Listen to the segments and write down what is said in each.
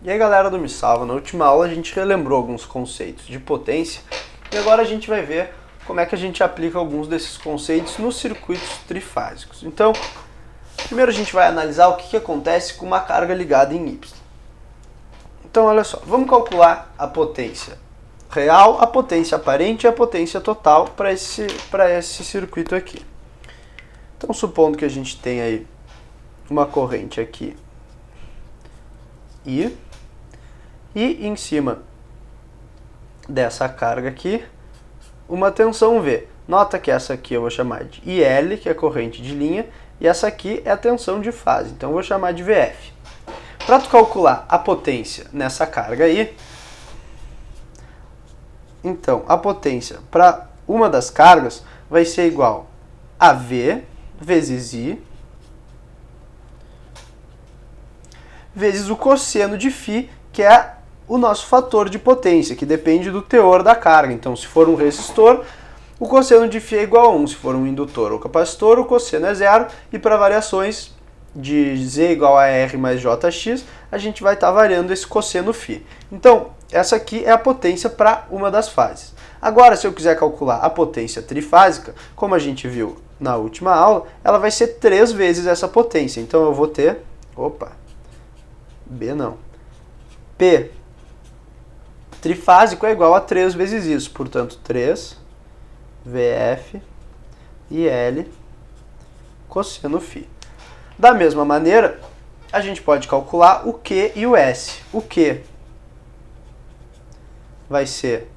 E aí galera do Me Salva, na última aula a gente relembrou alguns conceitos de potência e agora a gente vai ver como é que a gente aplica alguns desses conceitos nos circuitos trifásicos. Então, primeiro a gente vai analisar o que acontece com uma carga ligada em Y. Então olha só, vamos calcular a potência real, a potência aparente e a potência total para esse circuito aqui. Então supondo que a gente tem aí uma corrente aqui I, e em cima dessa carga aqui, uma tensão V. Nota que essa aqui eu vou chamar de IL, que é a corrente de linha, e essa aqui é a tensão de fase, então eu vou chamar de VF. Para tu calcular a potência nessa carga aí, então a potência para uma das cargas vai ser igual a V vezes I vezes o cosseno de φ, que é o nosso fator de potência, que depende do teor da carga. Então, se for um resistor, o cosseno de φ é igual a 1. Se for um indutor ou capacitor, o cosseno é 0. E para variações de Z igual a R mais JX, a gente vai estar variando esse cosseno φ. Então, essa aqui é a potência para uma das fases. Agora, se eu quiser calcular a potência trifásica, como a gente viu na última aula, ela vai ser 3 vezes essa potência. Então, eu vou ter... P trifásico é igual a 3 vezes isso, portanto 3 VF IL cosseno φ. Da mesma maneira, a gente pode calcular o Q e o S. O Q vai ser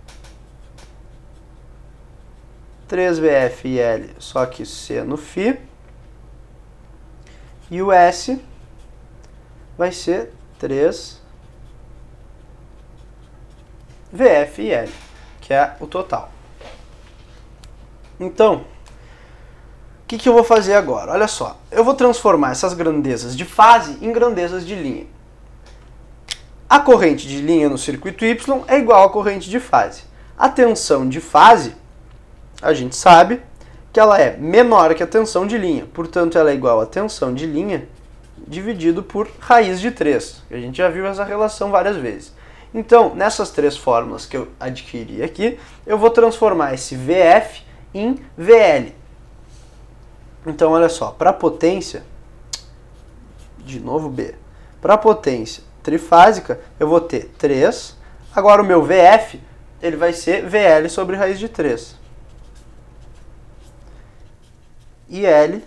3 VF IL, só que seno φ, e o S vai ser 3 VF e L, que é o total. Então, o que eu vou fazer agora? Olha só, eu vou transformar essas grandezas de fase em grandezas de linha. A corrente de linha no circuito Y é igual à corrente de fase. A tensão de fase, a gente sabe que ela é menor que a tensão de linha, portanto ela é igual a tensão de linha dividido por raiz de 3. A gente já viu essa relação várias vezes. Então, nessas 3 fórmulas que eu adquiri aqui, eu vou transformar esse VF em VL. Então, olha só, para a potência, de novo B, para a potência trifásica, eu vou ter 3. Agora o meu VF, ele vai ser VL sobre raiz de 3. E L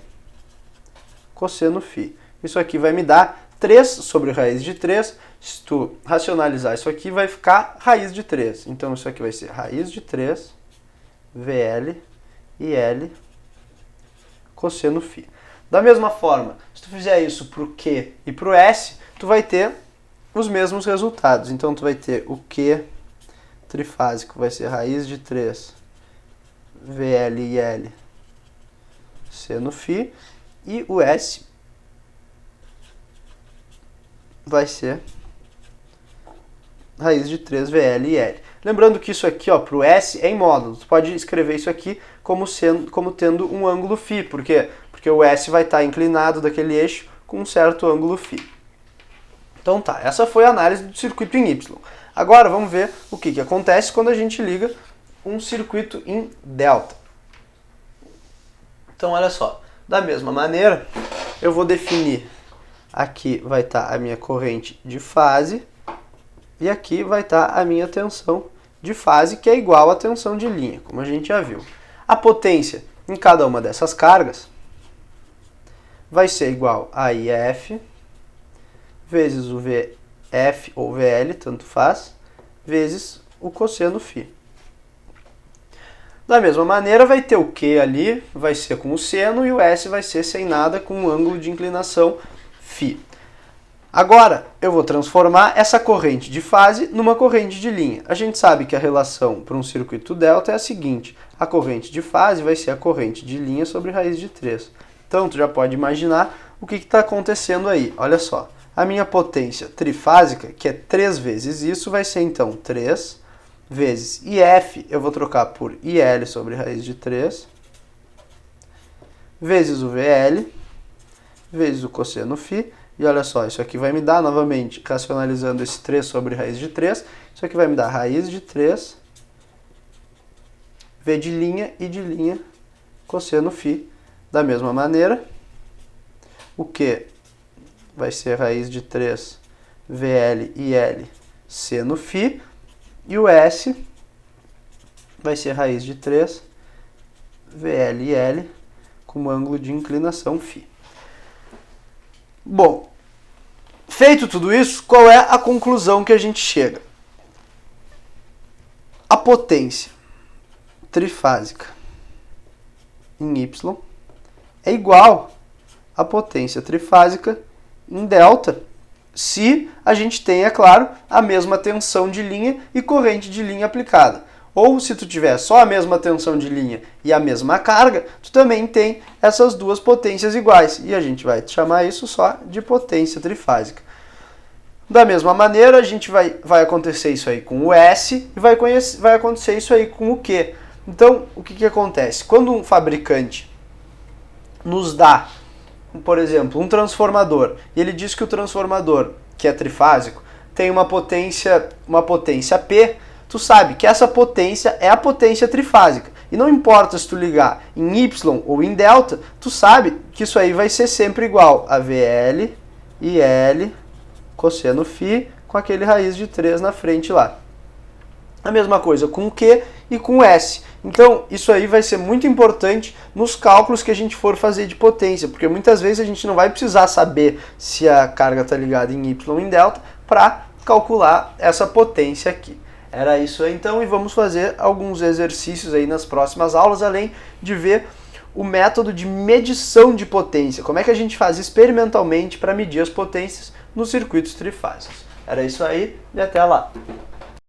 cosseno φ. Isso aqui vai me dar 3 sobre raiz de 3. Se tu racionalizar isso aqui, vai ficar raiz de 3. Então, isso aqui vai ser raiz de 3, VL e L cosseno φ. Da mesma forma, se tu fizer isso para o Q e para o S, tu vai ter os mesmos resultados. Então, tu vai ter o Q trifásico, vai ser raiz de 3, VL e L seno φ, e o S vai ser raiz de 3 VL e L. Lembrando que isso aqui, para o S, é em módulo. Tu pode escrever isso aqui como tendo um ângulo φ. Por quê? Porque o S vai estar inclinado daquele eixo com um certo ângulo φ. Então tá, essa foi a análise do circuito em Y. Agora vamos ver o que acontece quando a gente liga um circuito em delta. Então olha só, da mesma maneira, eu vou definir, aqui vai estar a minha corrente de fase, e aqui vai estar a minha tensão de fase, que é igual à tensão de linha, como a gente já viu. A potência em cada uma dessas cargas vai ser igual a IF vezes o VF ou VL, tanto faz, vezes o cosseno φ. Da mesma maneira, vai ter o Q ali, vai ser com o seno, e o S vai ser sem nada, com um ângulo de inclinação φ. Agora, eu vou transformar essa corrente de fase numa corrente de linha. A gente sabe que a relação para um circuito delta é a seguinte: a corrente de fase vai ser a corrente de linha sobre raiz de 3. Então, tu já pode imaginar o que está acontecendo aí. Olha só, a minha potência trifásica, que é 3 vezes isso, vai ser então 3 vezes IF, eu vou trocar por IL sobre raiz de 3, vezes o VL, vezes o cosseno φ, E olha só, isso aqui vai me dar, novamente, racionalizando esse 3 sobre raiz de 3, isso aqui vai me dar raiz de 3, V de linha e de linha, cosseno φ. Da mesma maneira, o Q vai ser raiz de 3, VL e L, seno φ, e o S vai ser raiz de 3, VL e L, com ângulo de inclinação φ. Bom, feito tudo isso, qual é a conclusão que a gente chega? A potência trifásica em Y é igual à potência trifásica em delta, se a gente tem, é claro, a mesma tensão de linha e corrente de linha aplicada. Ou se tu tiver só a mesma tensão de linha e a mesma carga, tu também tem essas duas potências iguais. E a gente vai chamar isso só de potência trifásica. Da mesma maneira, a gente vai acontecer isso aí com o S e vai acontecer isso aí com o Q. Então, o que acontece? Quando um fabricante nos dá, por exemplo, um transformador, e ele diz que o transformador, que é trifásico, tem uma potência P, tu sabe que essa potência é a potência trifásica. E não importa se tu ligar em Y ou em delta, tu sabe que isso aí vai ser sempre igual a VL e L cosseno φ com aquele raiz de 3 na frente lá. A mesma coisa com o Q e com o S. Então, isso aí vai ser muito importante nos cálculos que a gente for fazer de potência, porque muitas vezes a gente não vai precisar saber se a carga está ligada em Y ou em delta para calcular essa potência aqui. Era isso aí então, e vamos fazer alguns exercícios aí nas próximas aulas, além de ver o método de medição de potência, como é que a gente faz experimentalmente para medir as potências nos circuitos trifásicos. Era isso aí e até lá!